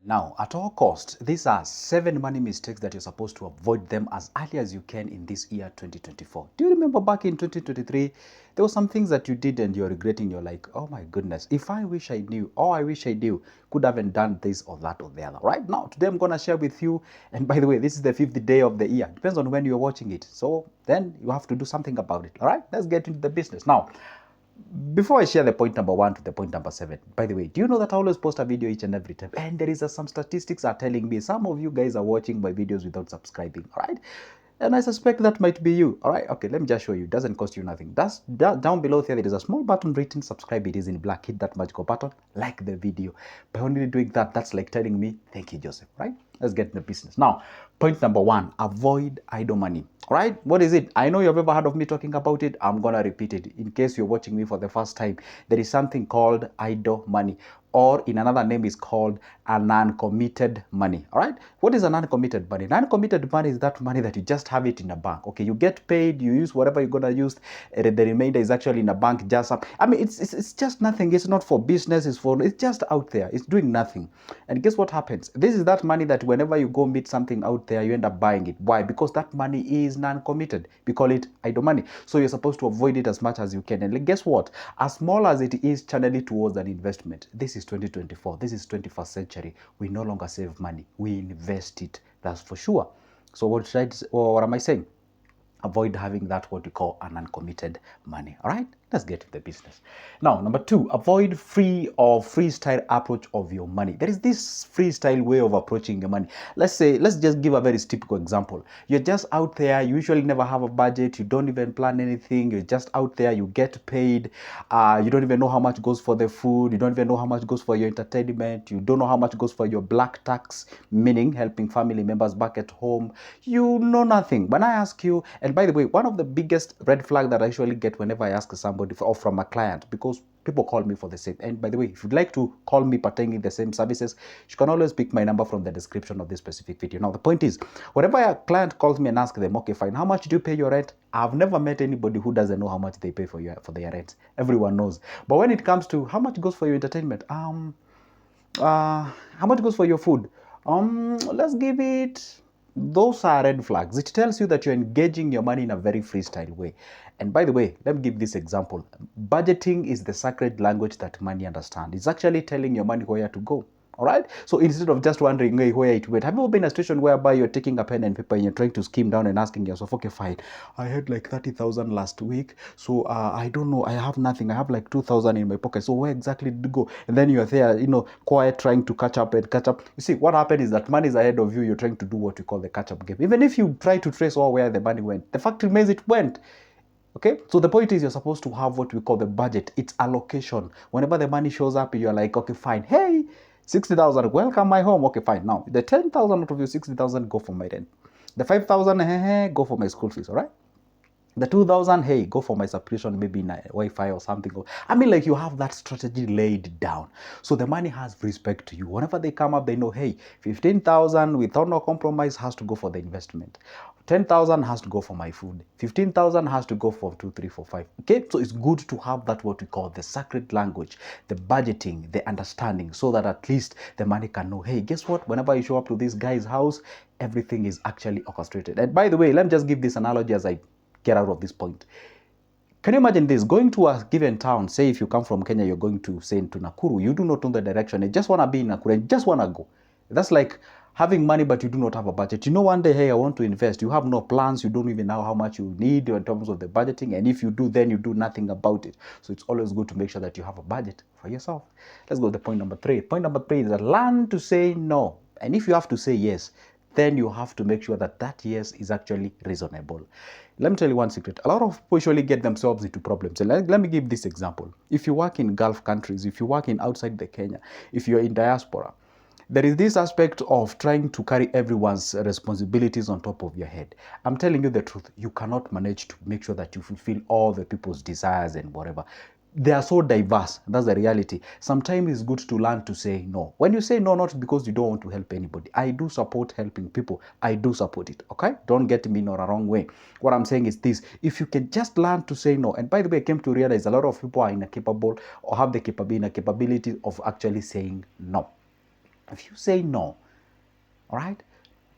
Now, at all costs, these are 7 money mistakes that you're supposed to avoid them as early as you can in this year 2024. Do you remember back in 2023, there were some things that you did and you're regretting, you're like, oh my goodness, if I wish I knew, or I wish I knew, could haven't done this or that or the other. Right now, today I'm going to share with you, and by the way, this is the 5th day of the year. Depends on when you're watching it. So then you have to do something about it. All right, let's get into the business. Now, before I share the point number 1 to the point number 7, by the way, do you know that I always post a video each and every time? And there is some statistics are telling me some of you guys are watching my videos without subscribing, all right? And I suspect that might be you, all right? Okay, let me just show you. It doesn't cost you nothing. Down below there is a small button written subscribe. It is in black. Hit that magical button, like the video. By only doing that, that's like telling me, thank you, Joseph, right? Let's get in the business. Now, point number 1, avoid idle money. All right, what is it? I know you've ever heard of me talking about it. I'm gonna repeat it in case you're watching me for the first time. There is something called idle money, or in another name is called a non-committed money. All right, what is a non-committed money? Non-committed money is that money that you just have it in a bank. Okay, you get paid, you use whatever you're gonna use, the remainder is actually in a bank. Just I mean, it's just nothing. It's not for business. It's just out there. It's doing nothing. And guess what happens? This is that money that whenever you go meet something out there, you end up buying it. Why? Because that money is non-committed. We call it idle money. So you're supposed to avoid it as much as you can. And guess what? As small as it is, channel it towards an investment. This is 2024. This is 21st century. We no longer save money. We invest it. That's for sure. So what am I saying? Avoid having that what we call an uncommitted money. All right, let's get to the business. Now, number 2, avoid free or freestyle approach of your money. There is this freestyle way of approaching your money. Let's just give a very typical example. You're just out there, you usually never have a budget, you don't even plan anything, you're just out there, you get paid, you don't even know how much goes for the food, you don't even know how much goes for your entertainment, you don't know how much goes for your black tax, meaning helping family members back at home. You know nothing. When I ask you, and by the way, one of the biggest red flag that I usually get whenever I ask somebody or from a client, because people call me for the same. And by the way, if you'd like to call me pertaining the same services, you can always pick my number from the description of this specific video. Now, the point is, whenever a client calls me and asks them, okay, fine, how much do you pay your rent? I've never met anybody who doesn't know how much they pay for their rent. Everyone knows. But when it comes to how much goes for your entertainment, how much goes for your food? Let's give it. Those are red flags. It tells you that you're engaging your money in a very freestyle way. And by the way, let me give this example. Budgeting is the sacred language that money understands. It's actually telling your money where to go. All right. So instead of just wondering where it went, have you ever been in a situation whereby you're taking a pen and paper and you're trying to skim down and asking yourself, okay, fine, I had like 30,000 last week, so I don't know, I have nothing, I have like 2,000 in my pocket, so where exactly did it go? And then you're there, quiet, trying to catch up. You see, what happened is that money is ahead of you. You're trying to do what we call the catch-up game. Even if you try to trace where the money went, the fact remains it went. Okay, so the point is you're supposed to have what we call the budget. It's allocation. Whenever the money shows up, you're like, okay, fine. Hey, 60,000, welcome my home. Okay, fine. Now, the 10,000 out of your 60,000 go for my rent. The 5,000, go for my school fees, all right? The 2,000, hey, go for my subscription, maybe in a Wi-Fi or something. I mean, like, you have that strategy laid down. So the money has respect to you. Whenever they come up, they know, hey, 15,000 without no compromise has to go for the investment. 10,000 has to go for my food. 15,000 has to go for 2, 3, 4, 5. Okay, so it's good to have that what we call the sacred language, the budgeting, the understanding, so that at least the money can know, hey, guess what? Whenever you show up to this guy's house, everything is actually orchestrated. And by the way, let me just give this analogy as I get out of this point. Can you imagine this? Going to a given town, say if you come from Kenya, you're going to, say, to Nakuru, you do not know the direction, you just want to be in Nakuru, you just want to go. That's like having money, but you do not have a budget. One day, hey, I want to invest. You have no plans, you don't even know how much you need in terms of the budgeting, and if you do, then you do nothing about it. So it's always good to make sure that you have a budget for yourself. Let's go to point number 3. Point number 3 is that learn to say no. And if you have to say yes, then you have to make sure that that yes is actually reasonable. Let me tell you one secret. A lot of people usually get themselves into problems. And let me give this example. If you work in Gulf countries, if you work in outside the Kenya, if you're in diaspora, there is this aspect of trying to carry everyone's responsibilities on top of your head. I'm telling you the truth. You cannot manage to make sure that you fulfill all the people's desires and whatever. They are so diverse. That's the reality. Sometimes it's good to learn to say no. When you say no, not because you don't want to help anybody. I do support helping people. I do support it. Okay? Don't get me in a wrong way. What I'm saying is this. If you can just learn to say no, and by the way, I came to realize a lot of people are incapable or have the capability of actually saying no. If you say no, all right,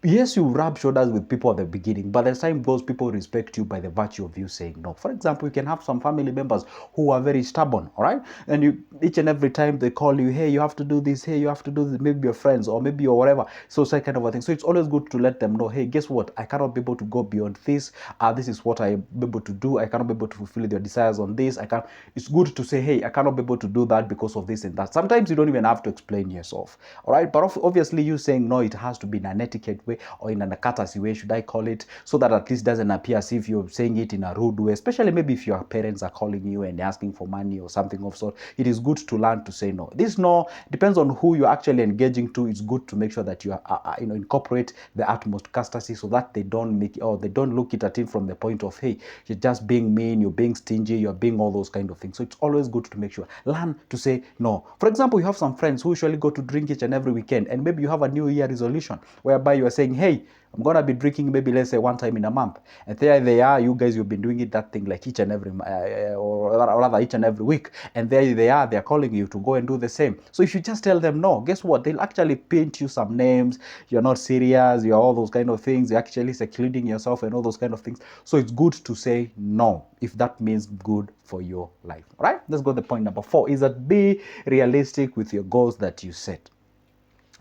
yes, you rub shoulders with people at the beginning, but as time goes, people respect you by the virtue of you saying no. For example, you can have some family members who are very stubborn, all right? And you, each and every time they call you, hey, you have to do this, hey, you have to do this, maybe your friends or maybe your whatever. So it's that kind of a thing. So it's always good to let them know, hey, guess what? I cannot be able to go beyond this. This is what I'm able to do. I cannot be able to fulfill your desires on this. I can't. It's good to say, hey, I cannot be able to do that because of this and that. Sometimes you don't even have to explain yourself, all right? But obviously, you saying no, it has to be in an etiquette way or in an courtesy way, should I call it, so that at least doesn't appear as if you're saying it in a rude way, especially maybe if your parents are calling you and asking for money or something of sort. It is good to learn to say no. This no depends on who you're actually engaging to. It's good to make sure that you incorporate the utmost courtesy so that they don't make or they don't look at it from the point of, hey, you're just being mean, you're being stingy, you're being all those kind of things. So it's always good to make sure learn to say no. For example, you have some friends who usually go to drink each and every weekend, and maybe you have a new year resolution whereby you are saying, hey, I'm gonna be drinking maybe let's say one time in a month, and there they are, you guys, you've been doing it that thing like each and every or rather each and every week, and there they are, they're calling you to go and do the same. So if you just tell them no, guess what, they'll actually paint you some names. You're not serious, you're all those kind of things, you're actually secluding yourself and all those kind of things. So it's good to say no if that means good for your life. All right, let's go to the point number 4, is that be realistic with your goals that you set.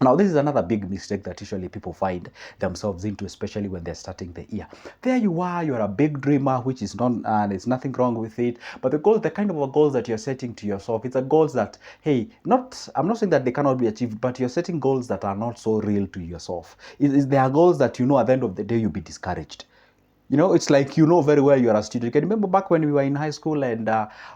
Now, this is another big mistake that usually people find themselves into, especially when they're starting the year. There you are, you're a big dreamer, which is not, there's nothing wrong with it. But the goals, the kind of goals that you're setting to yourself, it's a goals that, hey, I'm not saying that they cannot be achieved, but you're setting goals that are not so real to yourself. There are goals that you know at the end of the day you'll be discouraged. It's like you know very well you're a student. You can remember back when we were in high school, and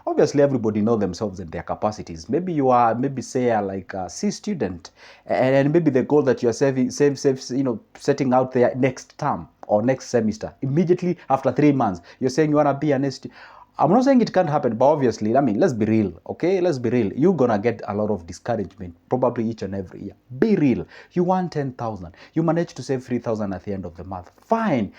obviously everybody know themselves and their capacities. Maybe you are, maybe say, like a C student, and maybe the goal that you're setting out there next term or next semester, immediately after 3 months, you're saying you want to be an ST. I'm not saying it can't happen, but obviously, I mean, let's be real, okay? Let's be real. You're gonna get a lot of discouragement, probably each and every year. Be real. You want 10,000. You manage to save 3,000 at the end of the month. Fine.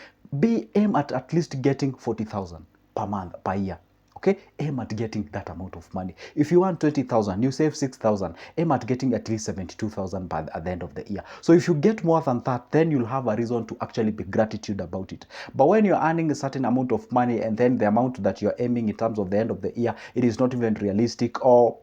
Aim at least getting 40,000 per month, per year. Okay, aim at getting that amount of money. If you want 20,000, you save 6,000. Aim at getting at least 72,000 at the end of the year. So if you get more than that, then you'll have a reason to actually be gratitude about it. But when you're earning a certain amount of money and then the amount that you're aiming in terms of the end of the year, it is not even realistic, or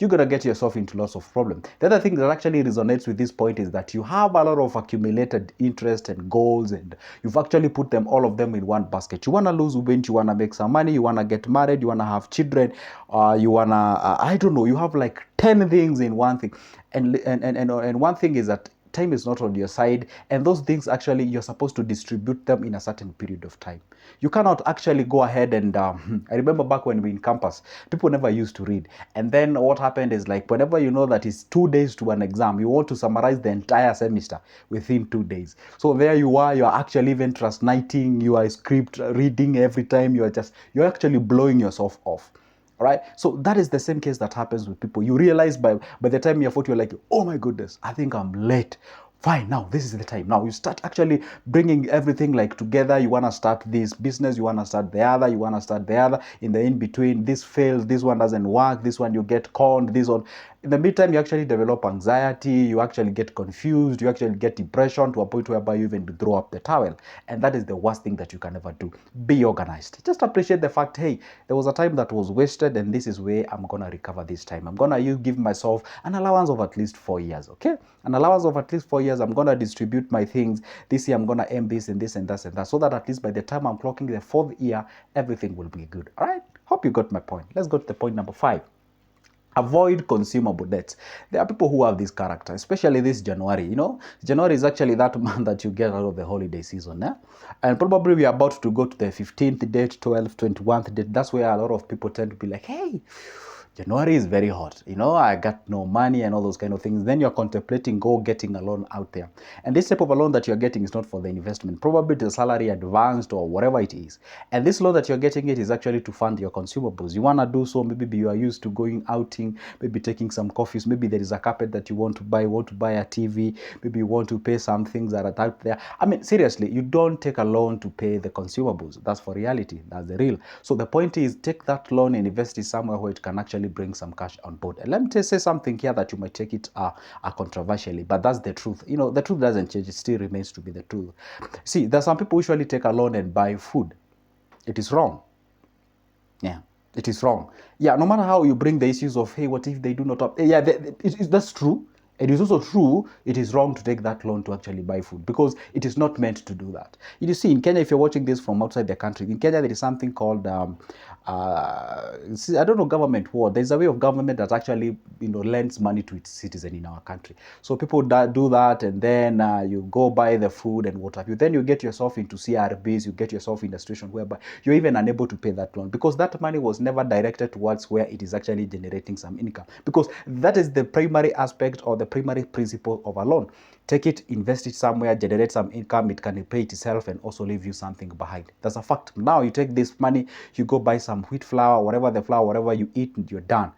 you're going to get yourself into lots of problems. The other thing that actually resonates with this point is that you have a lot of accumulated interest and goals, and you've actually put them, all of them, in one basket. You want to lose weight, you want to make some money, you want to get married, you want to have children, you want to, I don't know, you have like 10 things in one thing. And one thing is that time is not on your side, and those things actually you're supposed to distribute them in a certain period of time. You cannot actually go ahead and I remember back when we were in campus, people never used to read, and then what happened is, like, whenever you know that it's 2 days to an exam, you want to summarize the entire semester within 2 days. So there you are, you're actually even translating your script, reading every time, you're actually blowing yourself off. All right, so that is the same case that happens with people. You realize by the time you're 40, you're like, oh my goodness, I think I'm late. Fine, now this is the time. Now you start actually bringing everything like together. You want to start this business, you want to start the other, you want to start the other. In the in between, this fails, this one doesn't work, this one you get conned, this one. In the meantime, you actually develop anxiety, you actually get confused, you actually get depression to a point whereby you even throw up the towel. And that is the worst thing that you can ever do. Be organized. Just appreciate the fact, hey, there was a time that was wasted, and this is where I'm going to recover this time. I'm going to give myself an allowance of at least 4 years, okay? An allowance of at least 4 years. I'm going to distribute my things. This year, I'm going to aim this and this and that and that, so that at least by the time I'm clocking the 4th year, everything will be good. All right? Hope you got my point. Let's go to the point number 5. Avoid consumable debts. There are people who have this character, especially this January. January is actually that month that you get out of the holiday season. And probably we are about to go to the 15th date, 12th, 21st date. That's where a lot of people tend to be like, hey, January is very hot. I got no money and all those kind of things. Then you're contemplating getting a loan out there. And this type of a loan that you're getting is not for the investment. Probably the salary advanced or whatever it is. And this loan that you're getting, it is actually to fund your consumables. You want to do so. Maybe you are used to going outing, maybe taking some coffees. Maybe there is a carpet that you want to buy a TV. Maybe you want to pay some things that are out there. I mean, seriously, you don't take a loan to pay the consumables. That's for reality. That's the real. So the point is, take that loan and invest it somewhere where it can actually actually bring some cash on board. And let me say something here that you might take it controversially, but that's the truth. You know, the truth doesn't change. It still remains to be the truth. See, there's some people usually take a loan and buy food. It is wrong. Yeah, it is wrong. Yeah, no matter how you bring the issues of, hey, what if they do not up? Yeah, that's true. It is also true, it is wrong to take that loan to actually buy food because it is not meant to do that. You see, in Kenya, if you're watching this from outside the country, in Kenya, there is something called, I don't know, government what. There's a way of government that actually, lends money to its citizen in our country. So people do that, and then you go buy the food and what have you. Then you get yourself into CRBs, you get yourself in a situation whereby you're even unable to pay that loan because that money was never directed towards where it is actually generating some income. Because that is the primary aspect or the primary principle of a loan. Take it, invest it somewhere, generate some income, it can pay itself and also leave you something behind. That's a fact. Now you take this money, you go buy some wheat flour, whatever you eat, and you're done.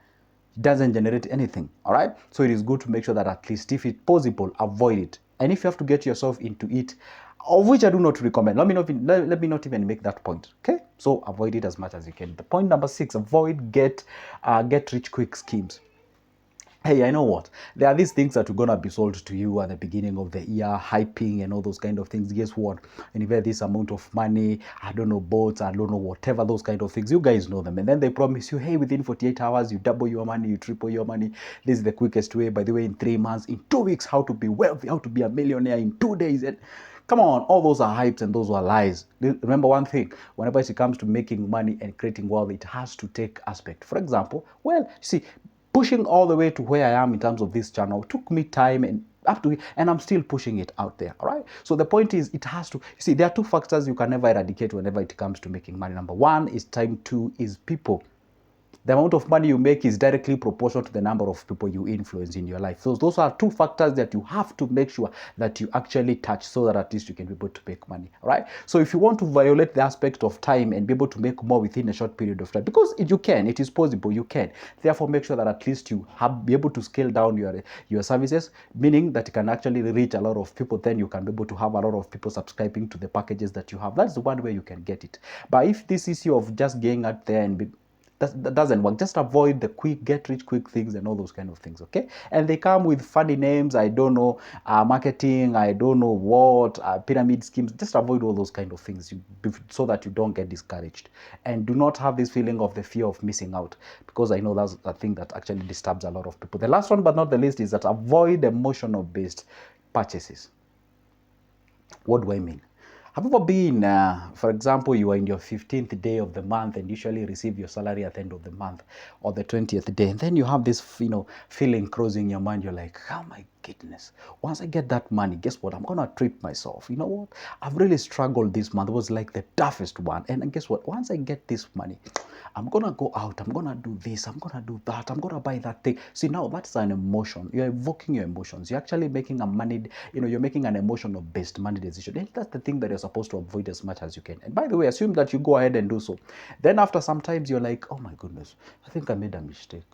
It doesn't generate anything. All right. So it is good to make sure that at least if it's possible, avoid it. And if you have to get yourself into it, of which I do not recommend, let me not even make that point. Okay. So avoid it as much as you can. The point number 6, avoid get rich quick schemes. Hey, I know what. There are these things that are going to be sold to you at the beginning of the year, hyping and all those kind of things. Guess what? And if you have this amount of money, I don't know, boats, I don't know, whatever, those kind of things, you guys know them. And then they promise you, hey, within 48 hours, you double your money, you triple your money. This is the quickest way. By the way, in 3 months, in 2 weeks, how to be wealthy, how to be a millionaire in 2 days. And come on, all those are hypes and those are lies. Remember one thing, whenever it comes to making money and creating wealth, it has to take aspect. For example, well, see, pushing all the way to where I am in terms of this channel took me time and up to, and I'm still pushing it out there. All right. So the point is, it has to, you see, there are 2 factors you can never eradicate whenever it comes to making money. Number 1 is time, 2 is people. The amount of money you make is directly proportional to the number of people you influence in your life. So those are 2 factors that you have to make sure that you actually touch so that at least you can be able to make money. All right. So if you want to violate the aspect of time and be able to make more within a short period of time, because you can, it is possible, you can. Therefore, make sure that at least you be able to scale down your services, meaning that you can actually reach a lot of people. Then you can be able to have a lot of people subscribing to the packages that you have. That's the one way you can get it. But if this issue of just getting out there and that doesn't work. Just avoid the quick, get rich quick things and all those kind of things, okay? And they come with funny names, I don't know, marketing, I don't know what, pyramid schemes. Just avoid all those kind of things so that you don't get discouraged. And do not have this feeling of the fear of missing out, because I know that's a thing that actually disturbs a lot of people. The last one, but not the least, is that avoid emotional-based purchases. What do I mean? Have you ever been, for example, you are in your 15th day of the month and usually receive your salary at the end of the month or the 20th day, and then you have this, feeling crossing your mind. You're like, oh my goodness, once I get that money, guess what? I'm going to treat myself. You know what? I've really struggled this month. It was like the toughest one. And guess what? Once I get this money, I'm going to go out. I'm going to do this. I'm going to do that. I'm going to buy that thing. See, now that's an emotion. You're evoking your emotions. You're actually making a money, you're making an emotional based money decision. And that's the thing that you're supposed to avoid as much as you can. And by the way, assume that you go ahead and do so. Then after some times, you're like, oh my goodness, I think I made a mistake.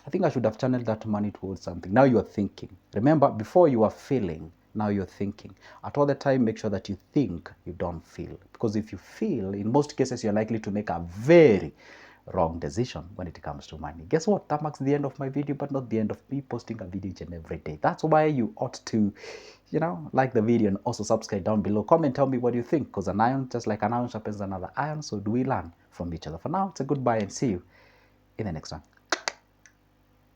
I think I should have channeled that money towards something. Now you're thinking. Remember, before you are feeling, now you're thinking. At all the time, make sure that you think, you don't feel. Because if you feel, in most cases, you're likely to make a very wrong decision when it comes to money. Guess what? That marks the end of my video, but not the end of me posting a video each and every day. That's why you ought to, like the video and also subscribe down below. Comment, tell me what you think, because an iron, just like an iron sharpens another iron, so do we learn from each other. For now, it's a goodbye and see you in the next one.